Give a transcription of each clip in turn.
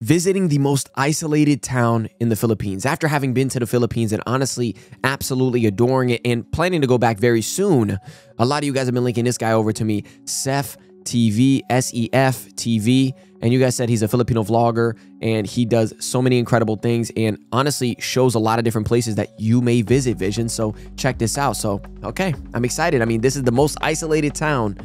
visiting the most isolated town in the Philippines. After having been to the Philippines and honestly absolutely adoring it and planning to go back very soon, a lot of you guys have been linking this guy over to me, Sef TV, SEF TV, and you guys said he's a Filipino vlogger and he does so many incredible things and honestly shows a lot of different places that you may visit, Vision. So check this out. So, okay, I'm excited. I mean, this is the most isolated town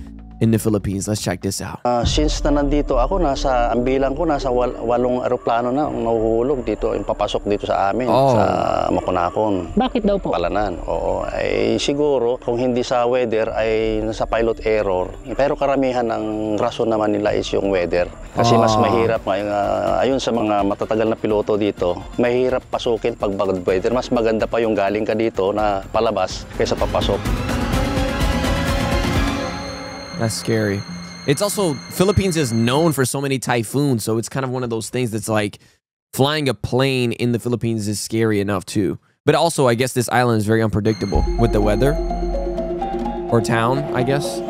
in the Philippines. Let's check this out. Since na nandito ako, ang bilang ko nasa 8 eroplano na ang nahuhulog dito, yung papasok dito sa amin, sa Makunakon. Bakit daw po? Palanan, oo. Ay siguro, kung hindi sa weather, ay nasa pilot error. Pero karamihan ang rason naman nila is yung weather. Kasi mas mahirap, ayun sa mga matatagal na piloto dito, mahirap pasukin pag bad weather. Mas maganda pa yung galing ka dito na palabas kaysa papasok. That's scary. It's also, Philippines is known for so many typhoons, so it's kind of one of those things that's like flying a plane in the Philippines is scary enough too. But also, I guess this island is very unpredictable with the weather. Or town, I guess.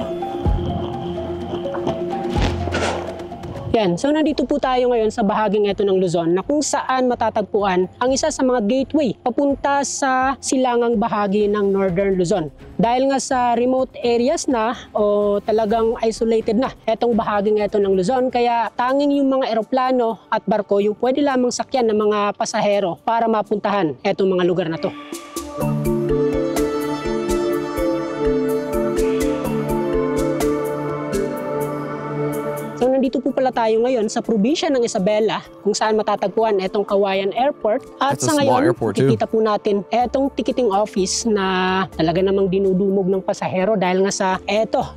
Yan, so nandito po tayo ngayon sa bahaging ito ng Luzon na kung saan matatagpuan ang isa sa mga gateway papunta sa silangang bahagi ng Northern Luzon. Dahil nga sa remote areas na o talagang isolated na itong bahaging ito ng Luzon, kaya tanging yung mga eroplano at barko yung pwede lamang sakyan ng mga pasahero para mapuntahan itong mga lugar na to. So nandito po pala tayo ngayon sa probinsya ng Isabela kung saan matatagpuan itong Cauayan Airport. At sa ngayon, kikita po natin itong ticketing office na talaga namang dinudumog ng pasahero dahil nga sa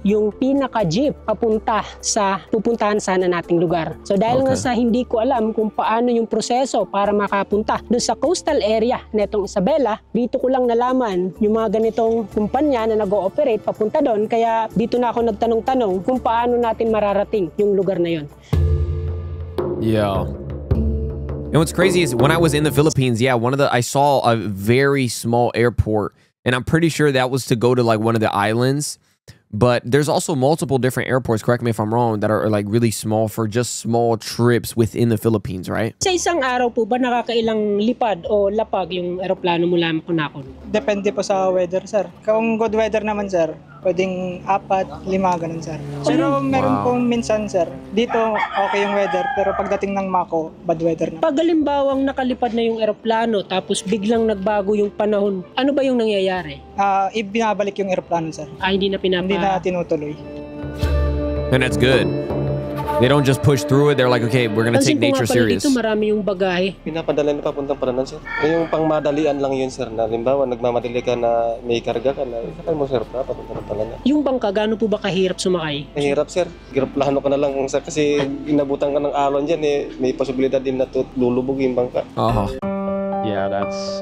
yung pinaka-jeep papunta sa pupuntahan sana nating lugar. So dahil nga sa hindi ko alam kung paano yung proseso para makapunta doon sa coastal area netong Isabela, dito ko lang nalaman yung mga ganitong kumpanya na nag-ooperate papunta doon. Kaya dito na ako nagtanong-tanong kung paano natin mararating yung lugar na yun. Yeah. And what's crazy is when I was in the Philippines, I saw a very small airport, and I'm pretty sure that was to go to like one of the islands. But there's also multiple different airports, correct me if I'm wrong, that are like really small for just small trips within the Philippines, right? Sa isang araw po ba nakakailang lipad o lapag yung eroplano mula Makunakon? Depende po sa weather, sir. Kung good weather naman, sir, pwedeng 4, 5, ganun, sir. Pero meron pong minsan, sir, dito okay yung weather, pero pagdating ng Mako, bad weather na. Pag halimbawang nakalipad na yung eroplano tapos biglang nagbago yung panahon, ano ba yung nangyayari? Ibinabalik yung eroplano, sir. Hindi na Hindi na tinutuloy. And that's good. They don't just push through it. They're like, okay, we're gonna take nature serious. Dito marami yung bagahe. Pinapadala na papuntang Palanan, sir. Yung pangmadalian lang yun, sir. Na halimbawa, nagmamadali ka na may karga ka na, sakay mo, sir, papunta ng Palanan. Yung bangka, gaano po ba kahirap sumakay? Mahirap, sir. Giraplano ka na lang, sir, kasi inabutan ka ng alon dyan, may posibilidad din na lulubog yung bangka. Yeah, that's...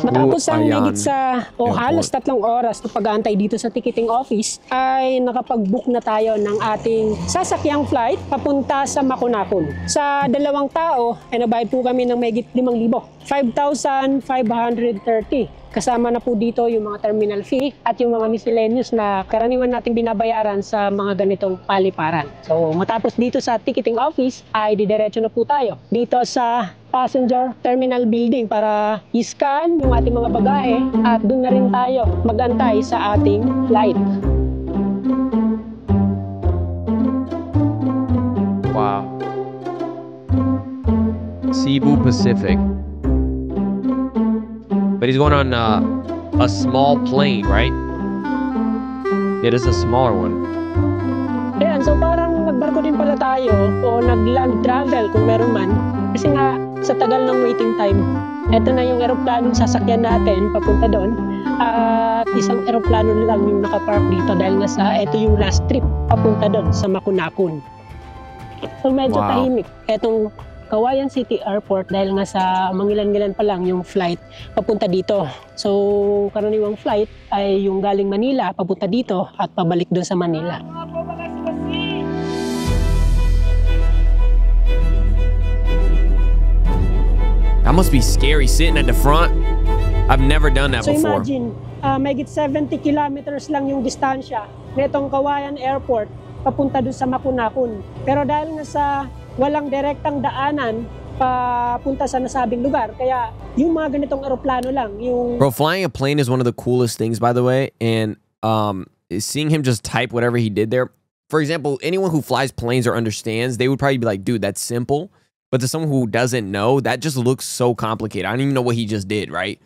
Matapos ang higit sa halos 3 oras na pag-aantay dito sa ticketing office, ay nakapag-book na tayo ng ating sasakyang flight papunta sa Makunakon. Sa 2 tao, ay nabayad po kami ng mahigit 5,000, 5,530. Kasama na po dito yung mga terminal fee at yung mga miscellaneous na karaniwan natin binabayaran sa mga ganitong paliparan. So matapos dito sa ticketing office ay didiretso na po tayo dito sa passenger terminal building para i-scan yung ating mga bagahe at doon na rin tayo mag-antay sa ating flight. Wow. Cebu Pacific. But he's going on a small plane, right? It is a smaller one. Ayan, so parang nagbarko din pala tayo o nag-land travel kung meron man. Kasi nga, sa tagal ng waiting time, eto na yung eroplanong sasakyan natin papunta doon. At isang eroplano na lang yung nakapark dito dahil nga sa eto yung last trip papunta doon sa Makunakon. So medyo tahimik. Etong Cauayan City Airport dahil nga sa mangilan-ngilan pa lang yung flight papunta dito. So karaniwang flight ay yung galing Manila papunta dito at pabalik doon sa Manila. That must be scary sitting at the front. I've never done that before. So imagine, Mahigit 70 kilometers lang yung distansya nitong Kawayan Airport papunta dun sa Makunakon. Pero dahil nga sa walang direktang daanan papunta sa nasabing lugar, kaya yung mga ganitong eroplano lang, yung... Bro, flying a plane is one of the coolest things, by the way, and seeing him just type whatever he did there. For example, anyone who flies planes or understands, they would probably be like, dude, that's simple. But to someone who doesn't know, that just looks so complicated. I don't even know what he just did, right?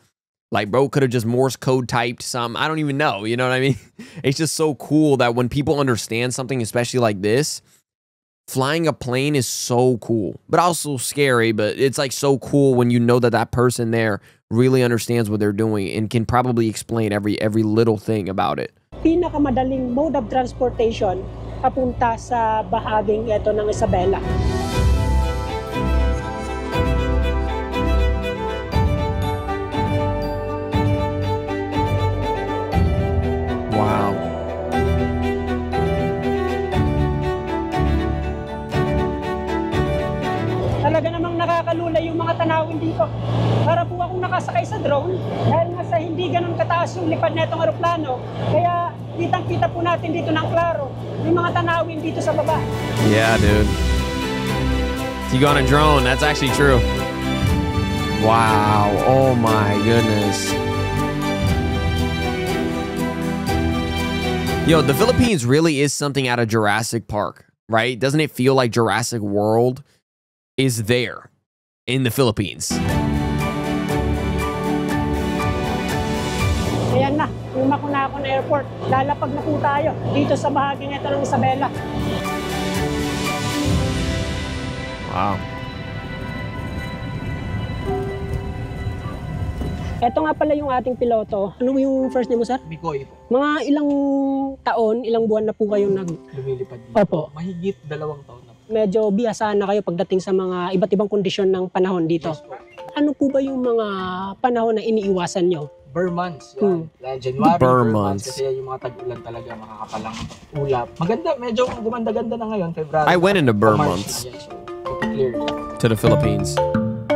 Like, bro could have just Morse code typed something. I don't even know. You know what I mean? It's just so cool that when people understand something, especially like this, flying a plane is so cool, but also scary. But it's like so cool when you know that that person there really understands what they're doing and can probably explain every little thing about it. Pinakamadaling mode of transportation papunta sa bahaging ito ng Isabela. Wow. Talaga namang nakakalula yung mga tanawin dito. Para po akong nakasakay sa drone dahil nga sa hindi ganun kataas yung lipad na itong aeroplano. Kaya kitang-kita po natin dito ng klaro yung mga tanawin dito sa baba. Yeah, dude. You go on a drone, that's actually true. Wow. Oh my goodness. Yo, the Philippines really is something out of Jurassic Park, right? Doesn't it feel like Jurassic World is there in the Philippines? Ayan na, yung Makunakon Airport. Lalapag na po tayo dito sa bahaging ito ng Isabela. Wow. Ito nga pala yung ating piloto. Ano yung first name mo, sir? Mikoy po. Mga ilang taon, ilang buwan na po kayong Lumilipad dito. Opo. Mahigit 2 taon na po. medyo bihasa na kayo pagdating sa mga iba't ibang kondisyon ng panahon dito. Ano po ba yung mga panahon na iniiwasan nyo? Burr months. Yan. January, Burr Burr months. months. Kasi yan yung mga tag-ulan talaga, makakapalang ulap. Maganda, medyo gumanda-ganda na ngayon, February. I went into Burr March months. na yan, so, clear. To the Philippines.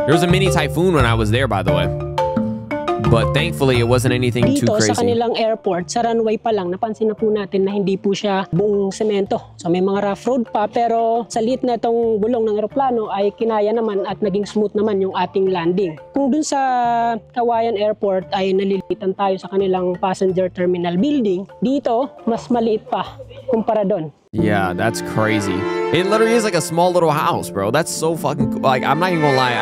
There was a mini typhoon when I was there, by the way. But thankfully, it wasn't anything too Dito sa crazy. kanilang airport, sa runway pa lang, napansin na po natin na hindi po siya buong semento. So may mga rough road pa, pero sa liit na itong gulong ng eroplano ay kinaya naman at naging smooth naman yung ating landing. Kung dun sa Kawayan Airport ay nalilitan tayo sa kanilang passenger terminal building, dito mas maliit pa kumpara doon. Yeah, that's crazy. It literally is like a small little house, bro. That's so fucking cool. Like, I'm not even gonna lie.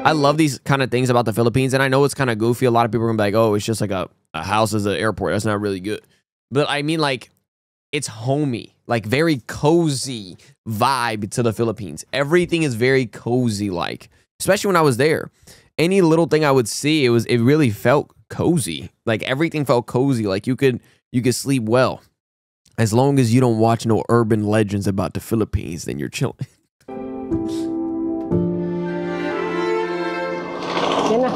I love these kind of things about the Philippines, and I know it's kind of goofy. A lot of people are gonna be like, oh, it's just like a house as an airport. That's not really good. But I mean, like, it's homey, like very cozy vibe to the Philippines. Everything is very cozy, like, especially when I was there. Any little thing I would see, it really felt cozy. Like everything felt cozy. Like you could sleep well. As long as you don't watch no urban legends about the Philippines, then you're chilling. Yan na.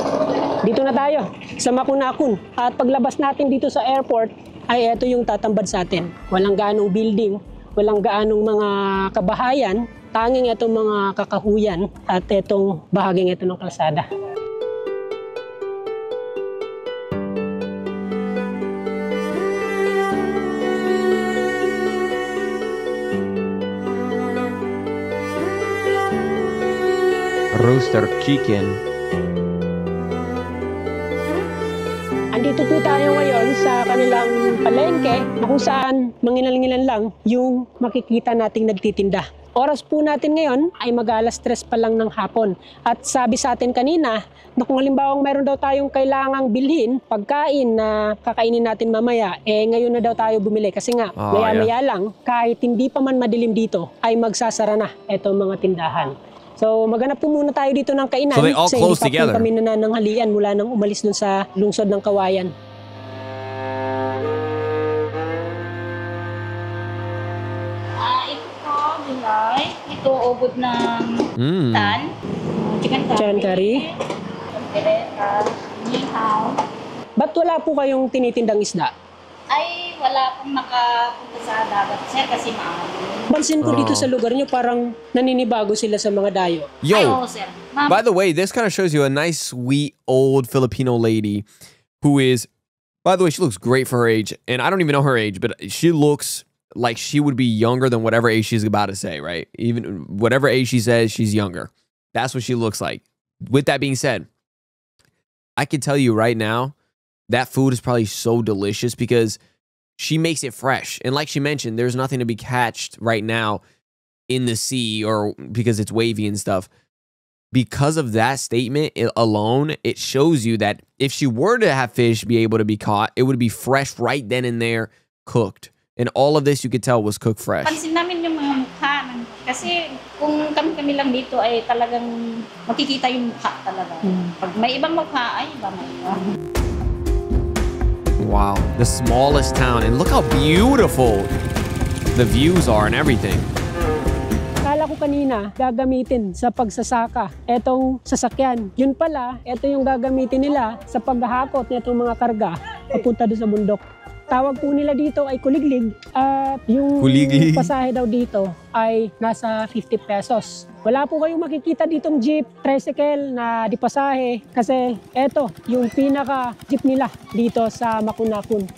Dito na tayo sa Makunakon. At paglabas natin dito sa airport, ay ito yung tatambad sa atin. Walang gaanong building, walang gaanong mga kabahayan, tanging itong mga kakahuyan at itong bahaging ito ng kalsada. Rooster chicken. Andito po tayo ngayon sa kanilang palengke na kung saan mangilan-ngilan lang yung makikita nating nagtitinda. Oras po natin ngayon ay mag-alas 3 pa lang ng hapon. At sabi sa atin kanina na kung halimbawa mayroon daw tayong kailangang bilhin, pagkain na kakainin natin mamaya, ngayon na daw tayo bumili. Kasi nga, maya-maya lang, kahit hindi pa man madilim dito, ay magsasara na itong mga tindahan. So maghanap po muna tayo dito ng kainan. So they all close together. Kami nanananghalian mula nang umalis dun sa lungsod ng Kawayan. Ito po, gulay. Ito, ubod ng tan. Chicken curry. Chicken curry. Caldereta. Nihaw. Ba't wala po kayong tinitindang isda? Ay, wala pong nakapunta sa dagat, sir, kasi maalim. Pansin ko dito sa lugar nyo, parang naninibago sila sa mga dayo. Ay, Yo, oo, sir. Ma'am, by the way, this kind of shows you a nice, sweet, old Filipino lady who is By the way, she looks great for her age. And I don't even know her age, but she looks like she would be younger than whatever age she's about to say, right? Even whatever age she says, she's younger. That's what she looks like. With that being said, I can tell you right now, that food is probably so delicious because she makes it fresh. And like she mentioned, there's nothing to be catched right now in the sea or because it's wavy and stuff. Because of that statement alone, it shows you that if she were to have fish be able to be caught, it would be fresh right then and there, cooked. And all of this you could tell was cooked fresh. Pansin namin yung mga mukha. Kasi kung kami lang dito ay talagang makikita yung mukha talaga. Pag may ibang mukha, ay iba may iba. Wow, the smallest town. And look how beautiful the views are and everything. Kala ko kanina gagamitin sa pagsasaka etong sasakyan. Yun pala, ito yung gagamitin nila sa paghahakot nitong mga karga papunta doon sa bundok. Tawag po nila dito ay kuliglig at yung kuliglig. Pasahe daw dito ay nasa 50 pesos. Wala po kayong makikita ditong jeep, tricycle na di pasahe kasi eto yung pinaka jeep nila dito sa Makunakon.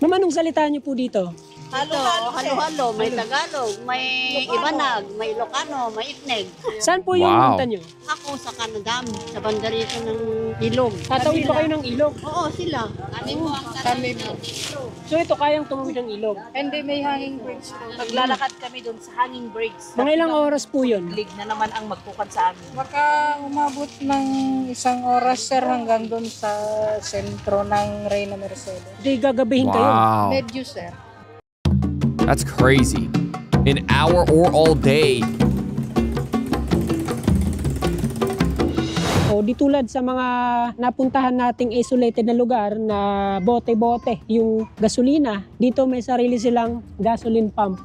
Ma'am, anong salita niyo po dito? Halo-halo, may Tagalog, may Ibanag, may Ilocano, may Itneg. Saan po yung punta nyo? Ako sa Canadam, sa bandarito ng Ilog. Tatawid ba kayo ng ilog? Oo, sila. Kami mo ang Kami mo. So ito kayang tumawid ng ilog? Hindi, may hanging bridge. Maglalakad kami doon sa hanging bridge. Mga ilang oras po yun? Lig na naman ang magkukan sa amin. Baka umabot ng 1 oras, sir, hanggang doon sa sentro ng Reyna Mercedes. Di gagabihin kayo? Wow. Medyo, sir. That's crazy. An hour or all day. O di tulad sa mga napuntahan nating isolated na lugar na bote-bote, yung gasolina, dito may sarili silang gasoline pump.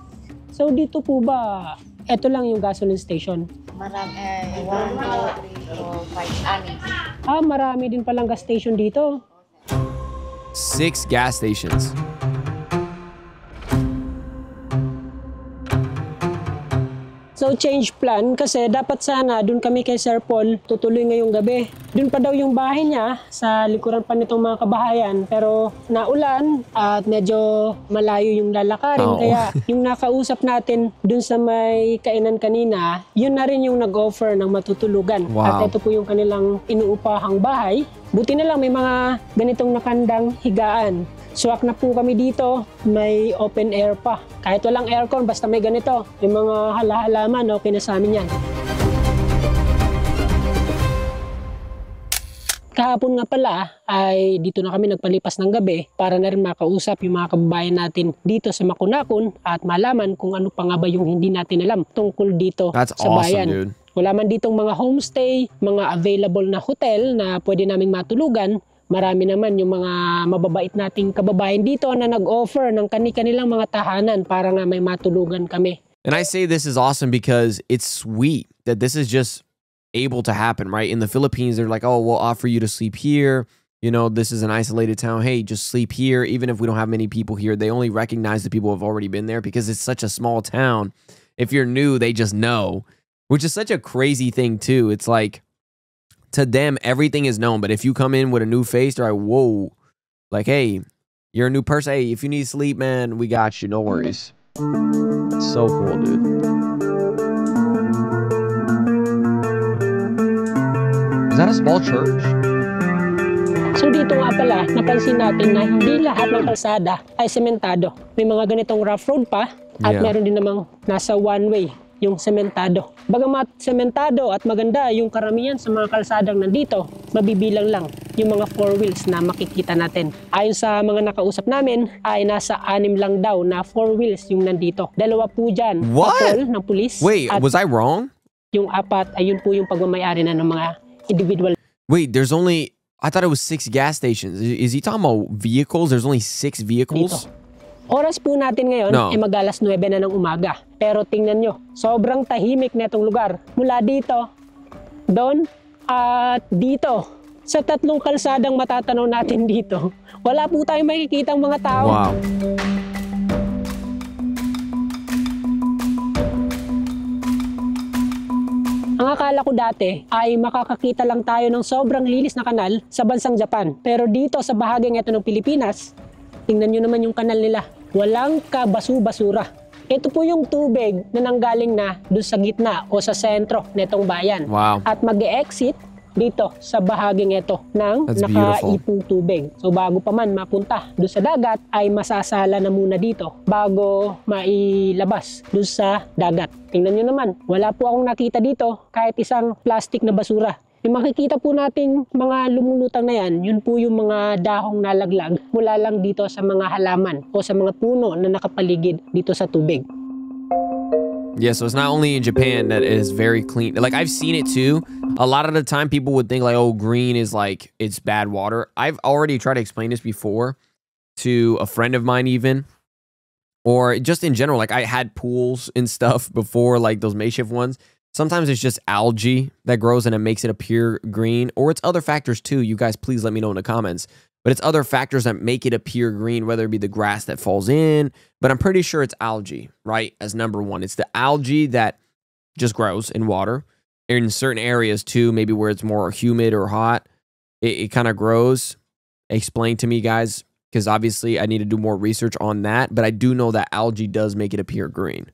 So dito po ba, ito lang yung gasoline station? Marami, 1, 2, 3, 4, 5, 6. Marami din palang gas station dito. 6 gas stations. So change plan kasi dapat sana doon kami kay Sir Paul tutuloy ngayong gabi. Doon pa daw yung bahay niya sa likuran pa nitong mga kabahayan pero naulan at medyo malayo yung lalakarin kaya yung nakausap natin doon sa may kainan kanina, yun na rin yung nag-offer ng matutulugan. At ito po yung kanilang inuupahang bahay. Buti na lang may mga ganitong nakandang higaan. Swak na po kami dito, may open air pa. Kahit walang aircon, basta may ganito. May mga hala-halaman, okay na sa amin yan. Kahapon nga pala ay dito na kami nagpalipas ng gabi para na rin makausap yung mga kababayan natin dito sa Makunakon at malaman kung ano pa nga ba yung hindi natin alam tungkol dito sa bayan. Dude. Wala man ditong mga homestay, mga available na hotel na pwede naming matulugan. Marami naman yung mga mababait nating kababayan dito na nag-offer ng kani-kanilang mga tahanan para nga may matulugan kami. And I say this is awesome because it's sweet that this is just able to happen, right? In the Philippines, they're like, oh, we'll offer you to sleep here. You know, this is an isolated town. Hey, just sleep here. Even if we don't have many people here, they only recognize the people who have already been there because it's such a small town. If you're new, they just know, which is such a crazy thing too. It's like, to them, everything is known. But if you come in with a new face, they're like, whoa. Like, hey, you're a new person. Hey, if you need sleep, man, we got you. No worries. It's so cool, dude. Is that a small church? So dito nga pala, napansin natin na hindi lahat ng kalsada ay sementado. May mga ganitong rough road pa at meron din namang nasa one way yung sementado. Bagamat sementado at maganda yung karamihan sa mga kalsadang nandito, mabibilang lang yung mga 4 wheels na makikita natin. Ayon sa mga nakausap namin, ay nasa 6 lang daw na 4 wheels yung nandito. 2 po dyan, patrol ng pulis. Wait, was I wrong? Yung 4, ayun po yung pagmamayari na ng mga individual. Wait, there's only, I thought it was 6 gas stations. Is he talking about vehicles? There's only 6 vehicles? Dito. Oras po natin ngayon ay mag-alas 9 na ng umaga. Pero tingnan nyo, sobrang tahimik na itong lugar. Mula dito, doon, at dito. Sa 3 kalsadang matatanaw natin dito, wala po tayong makikitang mga tao. Wow. Ang akala akala ko dati ay makakakita lang tayo ng sobrang linis na kanal sa bansang Japan. Pero dito sa bahaging ito ng Pilipinas, tingnan nyo naman yung kanal nila. Walang kabasu-basura. Ito po yung tubig na nanggaling na doon sa gitna o sa sentro netong bayan. Wow. At mag-e-exit dito sa bahaging ito ng nakaipong tubig. So bago pa man mapunta doon sa dagat ay masasala na muna dito bago mailabas doon sa dagat. Tingnan nyo naman, wala po akong nakita dito kahit isang plastic na basura. Yung makikita po nating mga lumulutang na yan, yun po yung mga dahong nalaglag mula lang dito sa mga halaman o sa mga puno na nakapaligid dito sa tubig. Yeah, so it's not only in Japan that it is very clean. Like, I've seen it too. A lot of the time people would think like, oh, green is like, it's bad water. I've already tried to explain this before to a friend of mine even. Or just in general, like I had pools and stuff before, like those makeshift ones. Sometimes it's just algae that grows and it makes it appear green. Or it's other factors too. You guys, please let me know in the comments. But it's other factors that make it appear green, whether it be the grass that falls in. But I'm pretty sure it's algae, right? As number one. It's the algae that just grows in water. In certain areas too, maybe where it's more humid or hot, it kind of grows. Explain to me, guys, because obviously I need to do more research on that. But I do know that algae does make it appear green.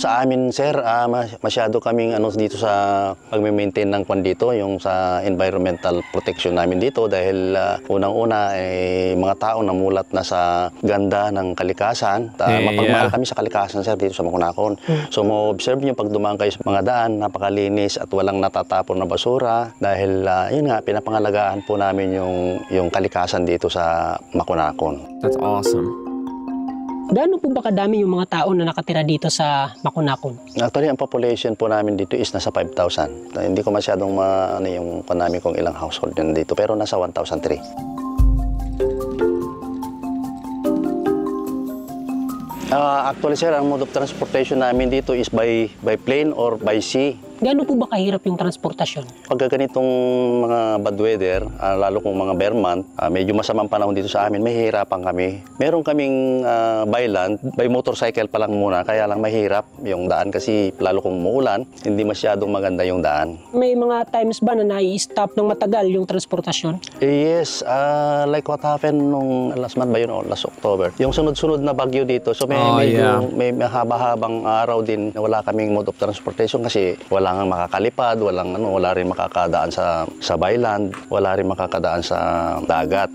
Sa amin, sir, masyado kaming dito sa pag-maintain ng kwan dito, yung sa environmental protection namin dito dahil unang-una mga tao namulat na sa ganda ng kalikasan. Mapagmahal kami sa kalikasan, sir, dito sa Makunakon. So, mo-observe nyo pag dumaan kayo sa mga daan, napakalinis at walang natatapon na basura dahil yun nga, pinapangalagaan po namin yung kalikasan dito sa Makunakon. That's awesome. Gaano po ba kadami yung mga tao na nakatira dito sa Makunakon? Actually, ang population po namin dito is nasa 5,000. Hindi ko masyadong yung namin kung ilang household din dito, pero nasa 1,003. Actually, sir, ang mode of transportation namin dito is by plane or by sea. Gaano po ba kahirap yung transportasyon? Pagka ganitong mga bad weather, lalo kung mga bear month, medyo masamang panahon dito sa amin, mahihirapan kami. Meron kaming by land, by motorcycle pa lang muna, kaya lang mahirap yung daan kasi lalo kung umuulan, hindi masyadong maganda yung daan. May mga times ba na nai-stop ng matagal yung transportasyon? Yes, like what happened nung last month ba yun o last October. Yung sunod-sunod na bagyo dito, so may mahaba-habang araw din na wala kaming mode of transportation kasi wala nga makakalipad, wala rin makakadaan sa byland, wala rin makakadaan sa dagat.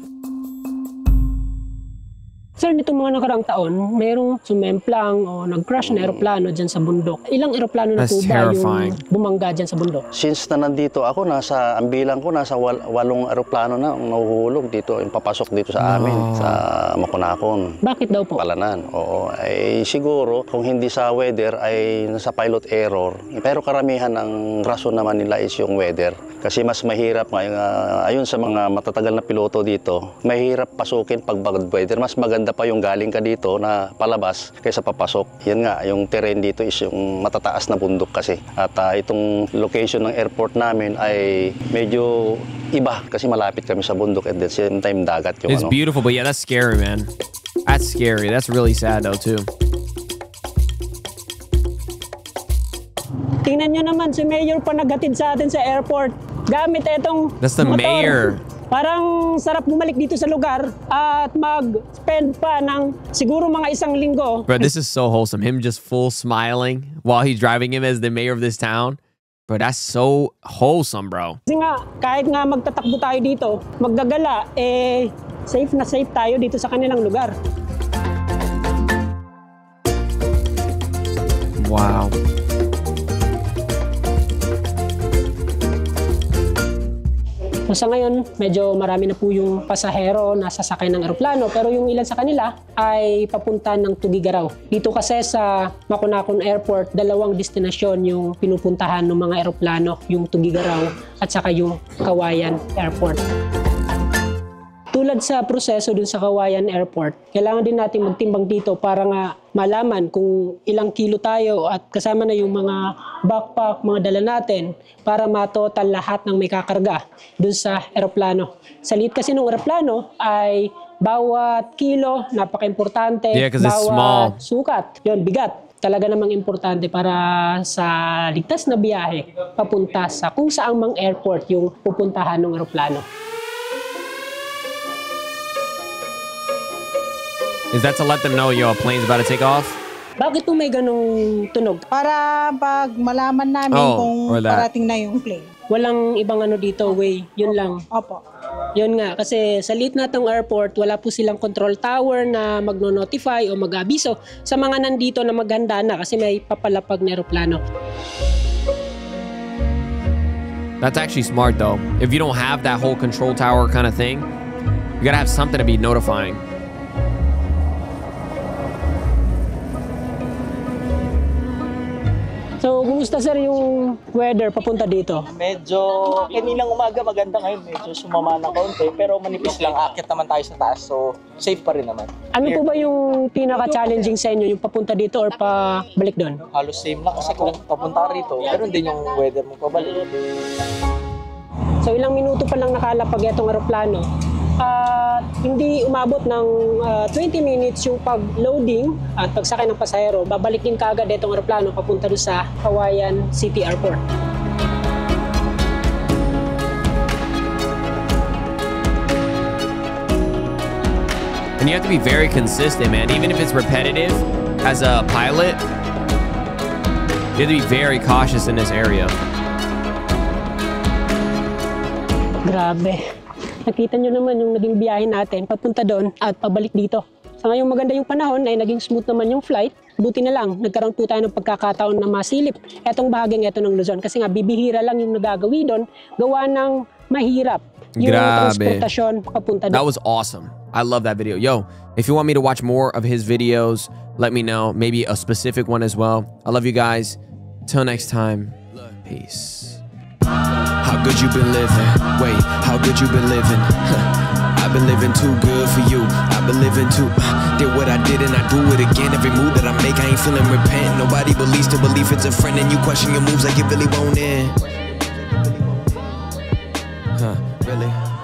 Sir, nitong mga nakaraang taon, mayroong sumemplang o nag-crash na aeroplano dyan sa bundok. Ilang aeroplano na po ba yung bumangga dyan sa bundok? Since na nandito ako, ang bilang ko, nasa 8 aeroplano na ang nahuhulog dito, yung papasok dito sa amin, sa Makunakon. Bakit daw po? Palanan, oo. Siguro, kung hindi sa weather, ay nasa pilot error. Pero karamihan ang rason naman nila is yung weather. Kasi mas mahirap ayon sa mga matatagal na piloto dito, mahirap pasukin pag bad weather. Mas maganda pa yung galing ka dito na palabas kaysa papasok. Yan nga, yung terrain dito is yung matataas na bundok kasi. At itong location ng airport namin ay medyo iba kasi malapit kami sa bundok at the same time dagat yung It's beautiful, but yeah, that's scary, man. That's scary. That's really sad though too. Tingnan nyo naman, si Mayor pa naghatid sa atin sa airport. Gamit itong That's the motor. mayor. Parang sarap bumalik dito sa lugar at mag-spend pa ng siguro mga 1 linggo. Bro, this is so wholesome. Him just full smiling while he's driving him as the mayor of this town. Bro, that's so wholesome, bro. Kasi nga, kahit nga magtatakbo tayo dito, maggagala, safe na safe tayo dito sa kanilang lugar. Wow. So sa ngayon, medyo marami na po yung pasahero na sasakay ng eroplano pero yung ilan sa kanila ay papunta ng Tugigaraw. Dito kasi sa Makunakon Airport, 2 destinasyon yung pinupuntahan ng mga eroplano, yung Tugigaraw at saka yung Kawayan Airport. Tulad sa proseso dun sa Kawayan Airport, kailangan din natin magtimbang dito para nga malaman kung ilang kilo tayo at kasama na yung mga backpack, mga dala natin para matotal lahat ng may kakarga dun sa eroplano. Sa liit kasi ng eroplano ay bawat kilo, napaka-importante, Yeah, 'cause it's small. sukat, yun, bigat. talaga namang importante para sa ligtas na biyahe papunta sa kung saang mang airport yung pupuntahan ng eroplano. Is that to let them know your plane's about to take off? Bakit po may ganong tunog? Para pag malaman namin kung parating na yung plane. Walang ibang ano dito, way. Yun lang. Opo. Yun nga, kasi sa liit na tong airport, wala po silang control tower na magno-notify o mag-abiso sa mga nandito na maghanda na kasi may papalapag na aeroplano. That's actually smart though. If you don't have that whole control tower kind of thing, you gotta have something to be notifying. So, kumusta sir yung weather papunta dito? Medyo, kaninang umaga maganda ngayon, medyo sumama ng kaunti, pero manipis lang, akit naman tayo sa taas, so safe pa rin naman. Ano po ba yung pinaka-challenging sa inyo, yung papunta dito or pa balik doon? Halos same lang kasi kung papunta ka rito, pero din yung weather mo pabalik. So, ilang minuto pa lang nakalapag itong aeroplano. Hindi umabot ng 20 minutes yung pag-loading at pagsakay ng pasahero, babalik din kaagad itong aeroplano papunta doon sa Hawaiian City Airport. And you have to be very consistent, man. Even if it's repetitive, as a pilot, you have to be very cautious in this area. Grabe. Nakita nyo naman yung naging biyahe natin papunta doon at pabalik dito. Sa ngayong maganda yung panahon ay naging smooth naman yung flight. Buti na lang, nagkaroon po tayo ng pagkakataon na masilip etong bahaging ito ng Luzon. Kasi nga, bibihira lang yung nagagawi doon, gawa ng mahirap yung transportasyon papunta doon. That was awesome. I love that video. Yo, if you want me to watch more of his videos, let me know. Maybe a specific one as well. I love you guys. Till next time, peace. How good you been living? Wait, how good you been living? I've been living too good for you. I've been living too. Did what I did and I do it again. Every move that I make, I ain't feeling repent. Nobody believes to believe it's a friend, and you question your moves like you really won't end. Really?